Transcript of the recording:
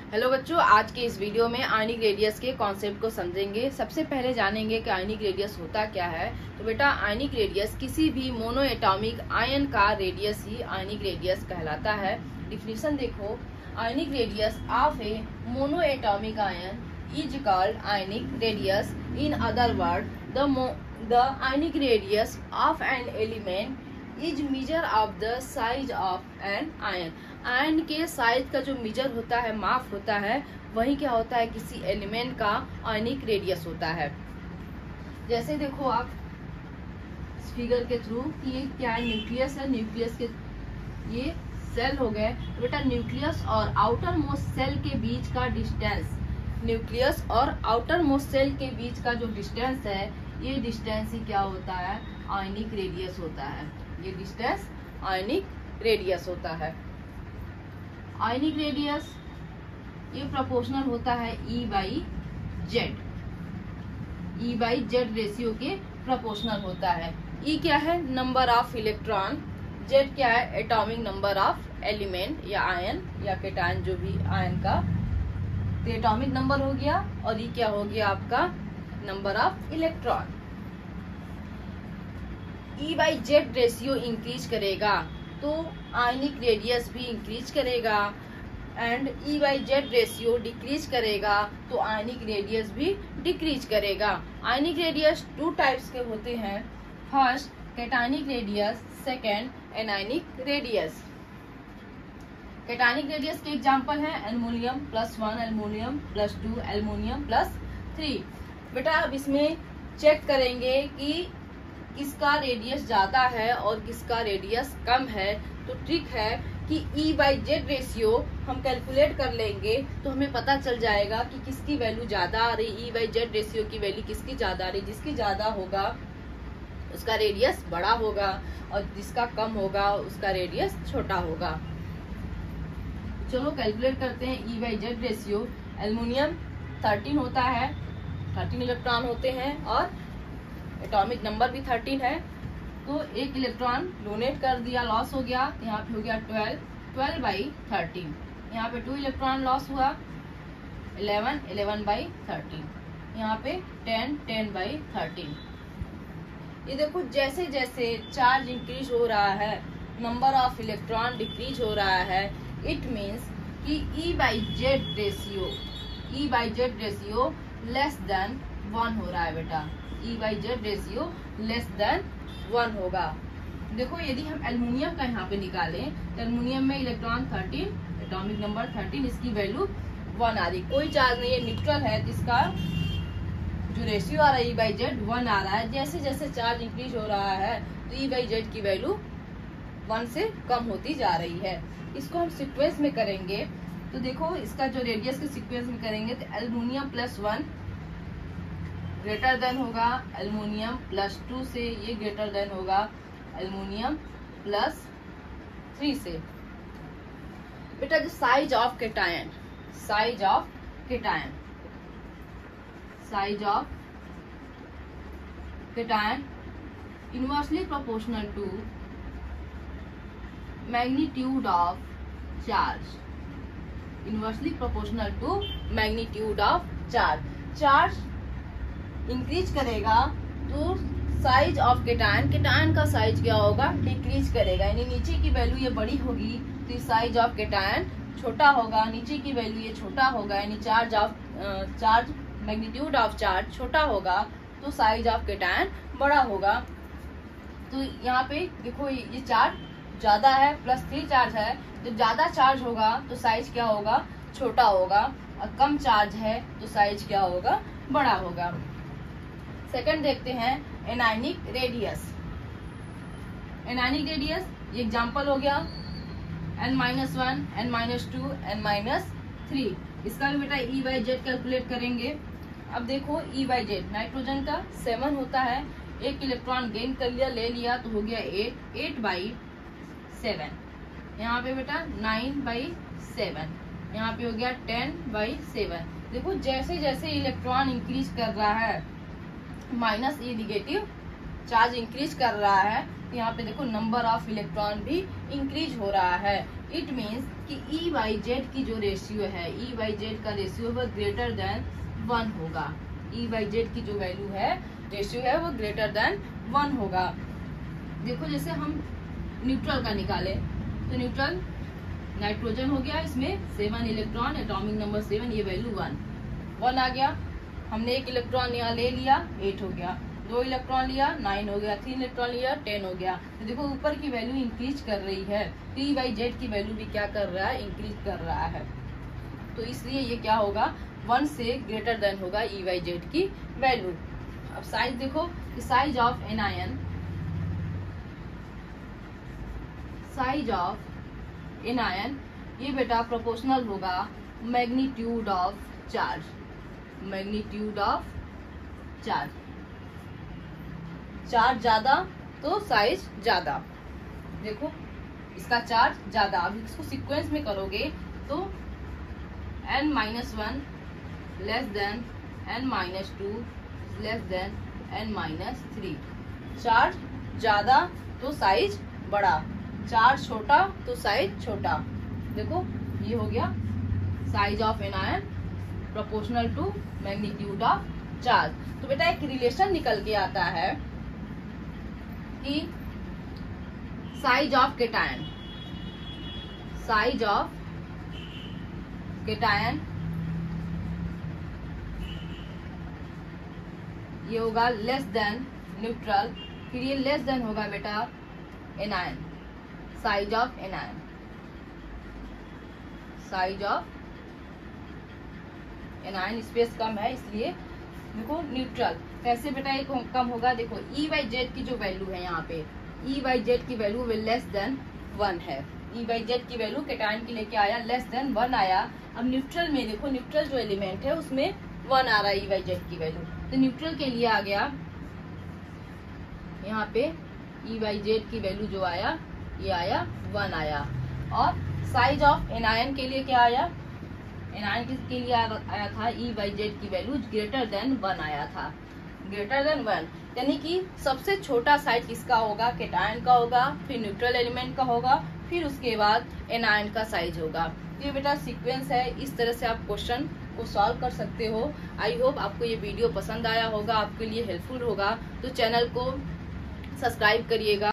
Hello बच्चों, आज के इस वीडियो में आयनिक रेडियस के कॉन्सेप्ट को समझेंगे। सबसे पहले जानेंगे कि आयनिक रेडियस होता क्या है। तो बेटा, आयनिक रेडियस किसी भी मोनो एटॉमिक आयन का रेडियस ही आयनिक रेडियस कहलाता है। डिफिनीशन देखो, ionic radius of a mono atomic ion is called ionic radius. In other word, the ionic radius of an element is measure of the size of an ion. Ion के size का जो major होता है, माप होता है, वही क्या होता है, किसी एलिमेंट का आयनिक रेडियस होता है। जैसे देखो आप इस फिगर के थ्रू कि ये क्या है, न्यूक्लियस है। न्यूक्लियस के ये सेल हो गए। बेटा, न्यूक्लियस और आउटर मोस्ट सेल के बीच का डिस्टेंस, न्यूक्लियस और आउटर मोस्ट सेल के बीच का जो डिस्टेंस है, ये डिस्टेंस ही क्या होता है, आयनिक रेडियस होता है। ये डिस्टेंस आयनिक रेडियस होता है। आयनिक रेडियस ये प्रोपोर्शनल होता है E/Z। E/Z रेशियो के प्रोपोर्शनल होता है। E क्या है, नंबर ऑफ इलेक्ट्रॉन। Z क्या है, एटॉमिक नंबर ऑफ एलिमेंट या आयन या केटायन, जो भी आयन का, तो एटॉमिक नंबर हो गया। और E क्या हो गया, आपका number of electron. E/Z ratio increase करेगा तो आयनिक रेडियस भी इंक्रीज करेगा, एंड E/Z रेशियो डिक्रीज करेगा तो आयनिक रेडियस भी डिक्रीज करेगा। आयनिक रेडियस टू टाइप्स के होते हैं। First cationic radius, second anionic radius. Cationic radius के एग्जांपल हैं एल्युमिनियम +1, एल्युमिनियम +2, एल्युमिनियम +3। बेटा, अब इसमें चेक करेंगे कि किसका रेडियस ज्यादा है और किसका रेडियस कम है। तो ट्रिक है कि E/Z रेशियो हम कैलकुलेट कर लेंगे तो हमें पता चल जाएगा कि किसकी वैल्यू ज्यादा आ रही। E/Z रेशियो की वैल्यू किसकी ज्यादा आ रही, जिसकी ज्यादा होगा उसका रेडियस बड़ा होगा और जिसका कम होगा उसका रेडियस छोटा होगा। चलो कैलकुलेट करते हैं E/Z रेशियो। एल्युमिनियम 13 होता है, 13 इलेक्ट्रॉन होते हैं और एटॉमिक नंबर भी 13 है। तो एक इलेक्ट्रॉन डोनेट कर दिया, लॉस हो गया, तो यहाँ पे हो गया 12/13। यहाँ पे 2 इलेक्ट्रॉन लॉस हुआ, 11/13। यहाँ पे 10/13। ये देखो, जैसे जैसे चार्ज इंक्रीज हो रहा है, नंबर ऑफ इलेक्ट्रॉन डिक्रीज हो रहा है। इट मीन्स कि E/Z रेशियो लेस देन 1 हो रहा है। बेटा, E/Z रेशियो लेस देन 1 होगा। देखो, यदि हम एल्युमिनियम का यहाँ पे निकालें तो एल्युमिनियम में इलेक्ट्रॉन 13, एटॉमिक नंबर 13, इसकी वैल्यू 1 आ रही, कोई चार्ज नहीं है, न्यूट्रल है। जिसका जो रेशियो आ रहा है E/Z 1 आ रहा है। जैसे जैसे चार्ज इंक्रीज हो रहा है तो E/Z की वैल्यू 1 से कम होती जा रही है। इसको हम सीक्वेंस में करेंगे तो देखो, इसका जो रेडियस के सीक्वेंस में करेंगे तो एल्युमिनियम +1 ग्रेटर देन होगा एल्युमिनियम +2 से, ये ग्रेटर देन होगा एल्युमिनियम +3 से। बेटा, जो size of cation, size of cation inversely proportional to magnitude of charge. Inversely proportional to magnitude of charge. Charge increase करेगा तो साइज ऑफ केटायन का साइज क्या होगा, डिक्रीज करेगा। यानी नीचे की वैल्यू ये बड़ी होगी तो साइज ऑफ केटायन छोटा होगा, नीचे की वैल्यू ये छोटा होगा। यानी चार्ज मैग्नीट्यूड ऑफ चार्ज छोटा होगा तो साइज ऑफ केटायन बड़ा होगा। तो यहाँ पे देखो, ये चार्ज ज्यादा है, +3 चार्ज है। जब ज्यादा चार्ज होगा तो साइज क्या होगा, छोटा होगा, और कम चार्ज है तो साइज क्या होगा, बड़ा होगा। सेकंड देखते हैं एनायनिक रेडियस। एनायनिक रेडियस ये एग्जांपल हो गया N-1, N-2, N-3। इसका भी बेटा E/Z कैलकुलेट करेंगे। अब देखो, E/Z नाइट्रोजन का 7 होता है, एक इलेक्ट्रॉन गेन कर लिया, ले लिया तो हो गया 8/7। यहाँ पे बेटा 9/7, यहाँ पे हो गया 10/7। देखो, जैसे जैसे इलेक्ट्रॉन इंक्रीज कर रहा है, -E नेगेटिव चार्ज इंक्रीज कर रहा है तो यहाँ पे देखो नंबर ऑफ इलेक्ट्रॉन भी इंक्रीज हो रहा है। इट मीन्स कि ई बाई जेड की जो रेशियो है, ई बाई जेड का रेशियो वो ग्रेटर देन 1 होगा। ई बाई जेड की जो वैल्यू है, रेशियो है, वो ग्रेटर देन 1 होगा। देखो जैसे हम न्यूट्रल का निकाले तो न्यूट्रल नाइट्रोजन हो गया, इसमें 7 इलेक्ट्रॉन, एटॉमिक नंबर 7, ये वैल्यू 1 आ गया। हमने 1 इलेक्ट्रॉन यहाँ ले लिया, 8 हो गया। 2 इलेक्ट्रॉन लिया, 9 हो गया। 3 इलेक्ट्रॉन लिया, 10 हो गया। तो देखो ऊपर की वैल्यू इंक्रीज कर रही है, तो ई बाई जेड की वैल्यू भी क्या कर रहा है, इंक्रीज कर रहा है। तो इसलिए ये क्या होगा, 1 से ग्रेटर देन होगा ई बाई जेड की वैल्यू। अब साइज देखो, size of anion, size of anion ये बेटा प्रोपोर्शनल होगा magnitude of charge, magnitude of charge. Charge ज्यादा तो साइज ज्यादा। देखो इसका चार्ज ज्यादा, अब इसको सीक्वेंस में करोगे तो n-1 less than n-2 less than n-3। Charge ज्यादा तो साइज बड़ा, चार्ज छोटा तो साइज छोटा। देखो ये हो गया size of anion proportional to magnitude of charge. तो बेटा एक रिलेशन निकल के आता है कि size of cation, size of cation ये होगा लेस देन न्यूट्रल, फिर ये लेस देन होगा बेटा anion, size of anion, size of anion space कम है इसलिए देखो न्यूट्रल। कैसे बेटा ये कम होगा, देखो ई बाई जेड की जो वैल्यू है यहाँ पे, ई बाई जेड की वैल्यू लेस देन 1 है। ई बाई जेड की वैल्यू केटायन की लेके आया लेस देन 1 आया। अब न्यूट्रल में देखो, न्यूट्रल जो एलिमेंट है उसमें 1 आ रहा है ई बाई जेड की वैल्यू, तो न्यूट्रल के लिए आ गया यहाँ पे ई बाई जेड की वैल्यू जो आया ये आया 1 आया। और साइज ऑफ एनायन के लिए क्या आया, एनायन के लिए आया था ई बाई जेड की वैल्यू ग्रेटर देन 1 आया था, ग्रेटर देन 1। यानी कि सबसे छोटा साइज किसका होगा, केटायन का होगा, फिर न्यूट्रल एलिमेंट का होगा, फिर उसके बाद एनायन का साइज होगा। ये बेटा सीक्वेंस है, इस तरह से आप क्वेश्चन को सॉल्व कर सकते हो। आई होप आपको ये वीडियो पसंद आया होगा, आपके लिए हेल्पफुल होगा। तो चैनल को सब्सक्राइब करिएगा।